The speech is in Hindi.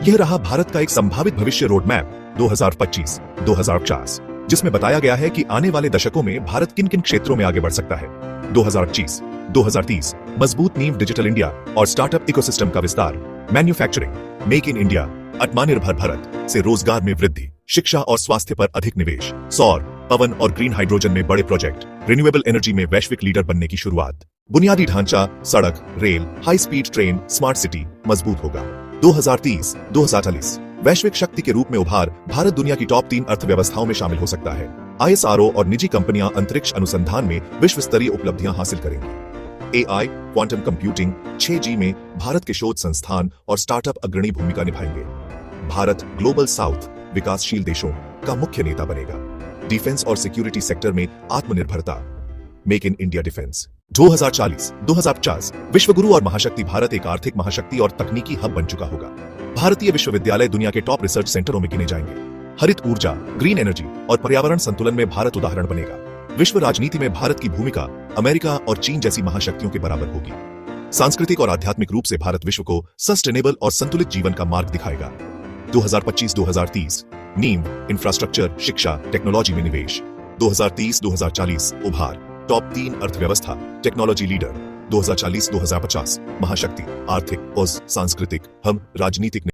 यह रहा भारत का एक संभावित भविष्य रोड मैप 2025-2050, जिसमें बताया गया है कि आने वाले दशकों में भारत किन किन क्षेत्रों में आगे बढ़ सकता है। 2025-2030 मजबूत नींव डिजिटल इंडिया और स्टार्टअप इकोसिस्टम का विस्तार, मैन्युफैक्चरिंग, मेक इन इंडिया, आत्मनिर्भर भारत से रोजगार में वृद्धि, शिक्षा और स्वास्थ्य पर अधिक निवेश, सौर, पवन और ग्रीन हाइड्रोजन में बड़े प्रोजेक्ट, रिन्यूएबल एनर्जी में वैश्विक लीडर बनने की शुरुआत, बुनियादी ढांचा, सड़क, rail, high speed train, smart city मजबूत होगा। 2030-2040 वैश्विक शक्ति के रूप में उभार, भारत दुनिया की टॉप 3 अर्थव्यवस्थाओं में शामिल हो सकता है। ISRO और निजी कंपनियां अंतरिक्ष अनुसंधान में विश्व स्तरीय उपलब्धियां हासिल करेंगी। AI, क्वांटम कंप्यूटिंग, 6G में भारत के शोध संस्थान और स्टार्टअप अग्रणी भूमिका निभाएंगे। भारत ग्लोबल साउथ विकासशील देशों का मुख्य नेता बनेगा। डिफेंस और सिक्योरिटी सेक्टर में आत्मनिर्भरता, मेक इन इंडिया डिफेंस। 2040-2050 विश्वगुरु और महाशक्ति, भारत एक आर्थिक महाशक्ति और तकनीकी हब बन चुका होगा। भारतीय विश्वविद्यालय दुनिया के टॉप रिसर्च सेंटरों में गिने जाएंगे। हरित ऊर्जा, ग्रीन एनर्जी और पर्यावरण संतुलन में भारत उदाहरण बनेगा। विश्व राजनीति में भारत की भूमिका अमेरिका और चीन जैसी महाशक्तियों के बराबर होगी। सांस्कृतिक और आध्यात्मिक रूप से भारत विश्व को सस्टेनेबल और संतुलित जीवन का मार्ग दिखाएगा। 2025-2030 नींव, इंफ्रास्ट्रक्चर, शिक्षा, टेक्नोलॉजी में निवेश। 2030-2040 उभार, टॉप 3 अर्थव्यवस्था, टेक्नोलॉजी लीडर। 2040-2050 महाशक्ति, आर्थिक और सांस्कृतिक हम, राजनीतिक